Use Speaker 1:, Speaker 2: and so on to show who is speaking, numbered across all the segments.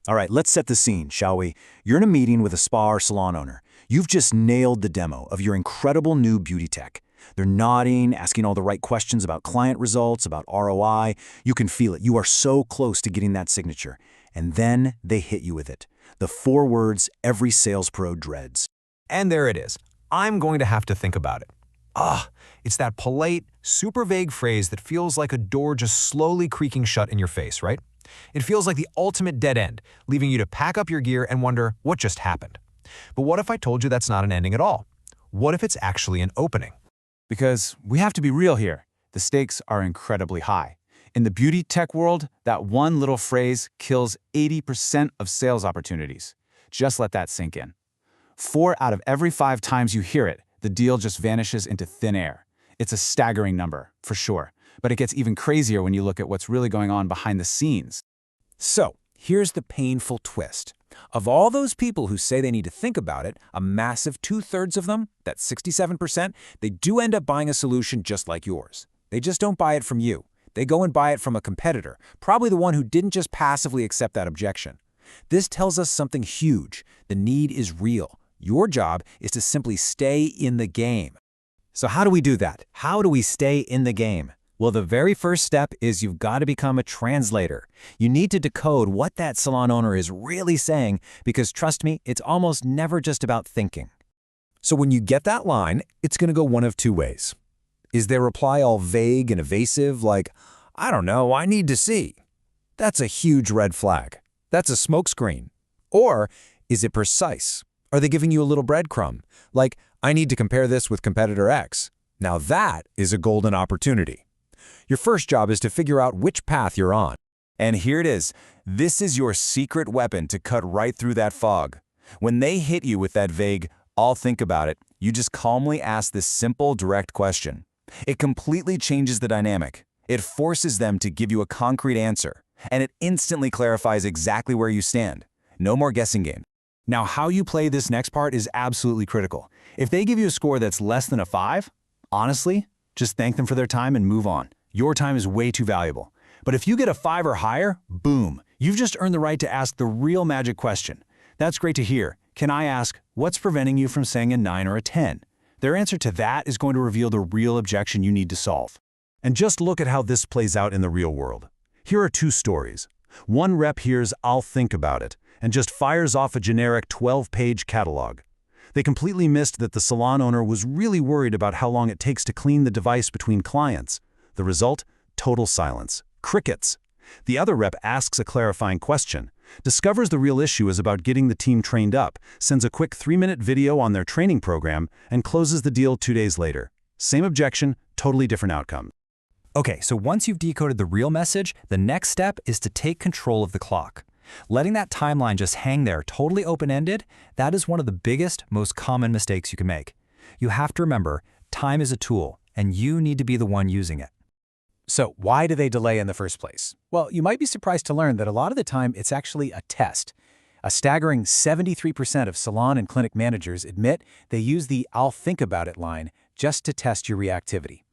Speaker 1: All right, let's set the scene, shall we? You're in a meeting with a spa or salon owner. You've just nailed the demo of your incredible new beauty tech. They're nodding, asking all the right questions about client results, about ROI. You can feel it. You are so close to getting that signature. And then they hit you with it. The 4 words every sales pro dreads.
Speaker 2: And there it is. I'm going to have to think about it. It's that polite, super vague phrase that feels like a door just slowly creaking shut in your face, right? It feels like the ultimate dead end, leaving you to pack up your gear and wonder what just happened. But what if I told you that's not an ending at all? What if it's actually an opening?
Speaker 3: Because we have to be real here. The stakes are incredibly high. In the beauty tech world, that one little phrase kills 80% of sales opportunities. Just let that sink in. 4 out of every 5 times you hear it, the deal just vanishes into thin air. It's a staggering number, for sure, but it gets even crazier when you look at what's really going on behind the scenes.
Speaker 4: So, here's the painful twist. Of all those people who say they need to think about it, a massive 2/3 of them, that's 67%, they do end up buying a solution just like yours. They just don't buy it from you. They go and buy it from a competitor, probably the one who didn't just passively accept that objection. This tells us something huge. The need is real. Your job is to simply stay in the game.
Speaker 1: So how do we do that? How do we stay in the game? Well, the very first step is you've got to become a translator. You need to decode what that salon owner is really saying because, trust me, it's almost never just about thinking.
Speaker 4: So when you get that line, it's going to go one of 2 ways. Is their reply all vague and evasive, like, I don't know, I need to see? That's a huge red flag. That's a smokescreen. Or is it precise? Are they giving you a little breadcrumb? Like, I need to compare this with competitor X. Now that is a golden opportunity. Your first job is to figure out which path you're on.
Speaker 1: And here it is. This is your secret weapon to cut right through that fog. When they hit you with that vague, I'll think about it, you just calmly ask this simple, direct question. It completely changes the dynamic. It forces them to give you a concrete answer, and it instantly clarifies exactly where you stand. No more guessing game. Now, how you play this next part is absolutely critical. If they give you a score that's less than a 5, honestly, just thank them for their time and move on. Your time is way too valuable. But if you get a 5 or higher, boom, you've just earned the right to ask the real magic question. That's great to hear. Can I ask, what's preventing you from saying a 9 or a 10? Their answer to that is going to reveal the real objection you need to solve. And just look at how this plays out in the real world. Here are 2 stories. One rep hears, I'll think about it, and just fires off a generic 12-page catalog. They completely missed that the salon owner was really worried about how long it takes to clean the device between clients. The result? Total silence. Crickets. The other rep asks a clarifying question, discovers the real issue is about getting the team trained up, sends a quick 3-minute video on their training program, and closes the deal 2 days later. Same objection, totally different outcome.
Speaker 4: Okay, so once you've decoded the real message, the next step is to take control of the clock. Letting that timeline just hang there totally open-ended, that is one of the biggest, most common mistakes you can make. You have to remember, time is a tool, and you need to be the one using it.
Speaker 1: So why do they delay in the first place? Well, you might be surprised to learn that a lot of the time it's actually a test. A staggering 73% of salon and clinic managers admit they use the I'll think about it line just to test your reactivity.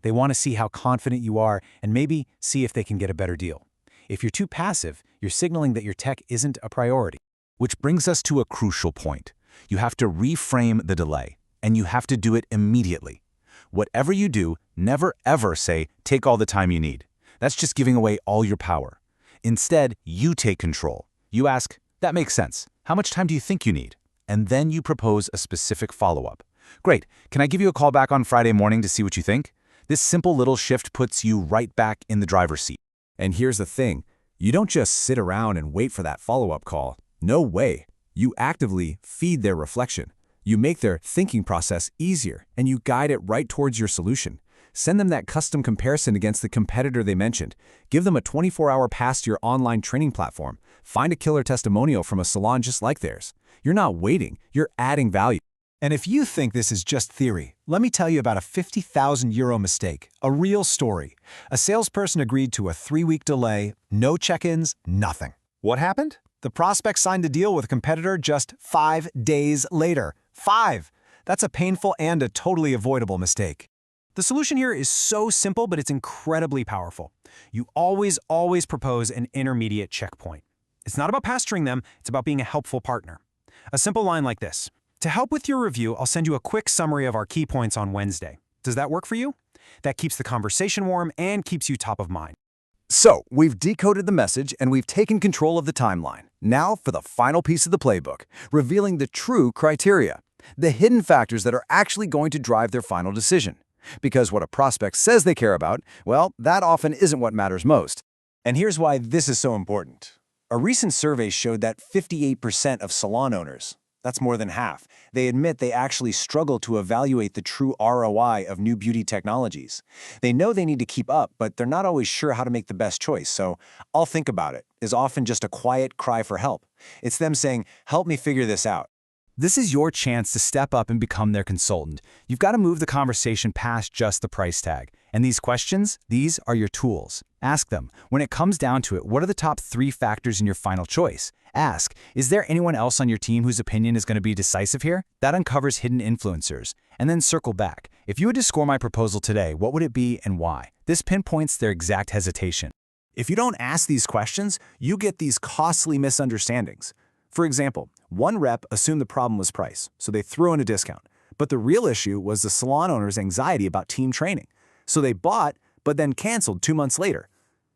Speaker 1: They want to see how confident you are and maybe see if they can get a better deal. If you're too passive, you're signaling that your tech isn't a priority.
Speaker 3: Which brings us to a crucial point. You have to reframe the delay, and you have to do it immediately. Whatever you do, never ever say, take all the time you need. That's just giving away all your power. Instead, you take control. You ask, that makes sense. How much time do you think you need? And then you propose a specific follow-up. Great, can I give you a call back on Friday morning to see what you think? This simple little shift puts you right back in the driver's seat.
Speaker 4: And here's the thing, you don't just sit around and wait for that follow-up call. No way. You actively feed their reflection. You make their thinking process easier, and you guide it right towards your solution. Send them that custom comparison against the competitor they mentioned. Give them a 24-hour pass to your online training platform. Find a killer testimonial from a salon just like theirs. You're not waiting, you're adding value.
Speaker 1: And if you think this is just theory, let me tell you about a €50,000 mistake, a real story. A salesperson agreed to a 3-week delay, no check-ins, nothing. What happened? The prospect signed a deal with a competitor just 5 days later. 5! That's a painful and a totally avoidable mistake. The solution here is so simple, but it's incredibly powerful. You always propose an intermediate checkpoint.
Speaker 2: It's not about pastoring them, it's about being a helpful partner. A simple line like this: to help with your review, I'll send you a quick summary of our key points on Wednesday. Does that work for you? That keeps the conversation warm and keeps you top of mind.
Speaker 4: So, we've decoded the message and we've taken control of the timeline. Now for the final piece of the playbook, revealing the true criteria, the hidden factors that are actually going to drive their final decision. Because what a prospect says they care about, well, that often isn't what matters most.
Speaker 1: And here's why this is so important. A recent survey showed that 58% of salon owners, that's more than half, they admit they actually struggle to evaluate the true ROI of new beauty technologies. They know they need to keep up, but they're not always sure how to make the best choice, so "I'll think about it" is often just a quiet cry for help. It's them saying, "Help me figure this out."
Speaker 3: This is your chance to step up and become their consultant. You've got to move the conversation past just the price tag. And these questions, these are your tools. Ask them, when it comes down to it, what are the top 3 factors in your final choice? Ask, is there anyone else on your team whose opinion is going to be decisive here? That uncovers hidden influencers. And then circle back. If you had to score my proposal today, what would it be and why? This pinpoints their exact hesitation.
Speaker 1: If you don't ask these questions, you get these costly misunderstandings. For example, one rep assumed the problem was price, so they threw in a discount. But the real issue was the salon owner's anxiety about team training. So they bought, but then canceled 2 months later.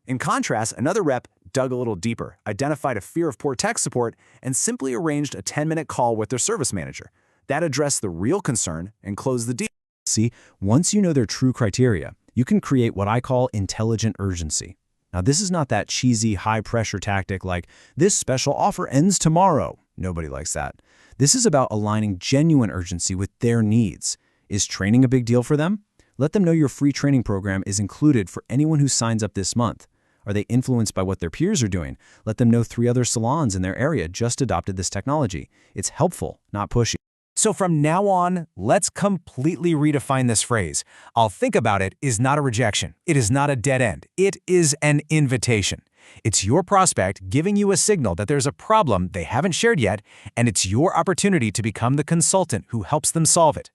Speaker 1: In contrast, another rep dug a little deeper, identified a fear of poor tech support, and simply arranged a 10-minute call with their service manager. That addressed the real concern and closed the deal.
Speaker 4: See, once you know their true criteria, you can create what I call intelligent urgency. Now, this is not that cheesy, high-pressure tactic like, "This special offer ends tomorrow." Nobody likes that. This is about aligning genuine urgency with their needs. Is training a big deal for them? Let them know your free training program is included for anyone who signs up this month. Are they influenced by what their peers are doing? Let them know 3 other salons in their area just adopted this technology. It's helpful, not pushy.
Speaker 2: So from now on, let's completely redefine this phrase. "I'll think about it" is not a rejection. It is not a dead end. It is an invitation. It's your prospect giving you a signal that there's a problem they haven't shared yet, and it's your opportunity to become the consultant who helps them solve it.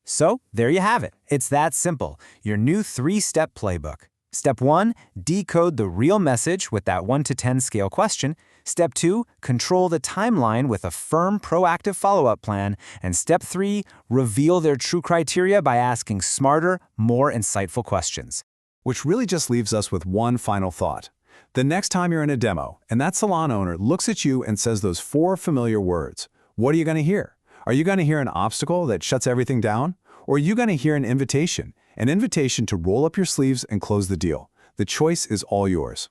Speaker 1: So, there you have it. It's that simple. Your new 3-step playbook. Step 1, decode the real message with that 1 to 10 scale question. Step 2, control the timeline with a firm, proactive follow-up plan. And Step 3, reveal their true criteria by asking smarter, more insightful questions.
Speaker 3: Which really just leaves us with one final thought. The next time you're in a demo and that salon owner looks at you and says those 4 familiar words, what are you going to hear? Are you going to hear an obstacle that shuts everything down? Or are you going to hear an invitation to roll up your sleeves and close the deal? The choice is all yours.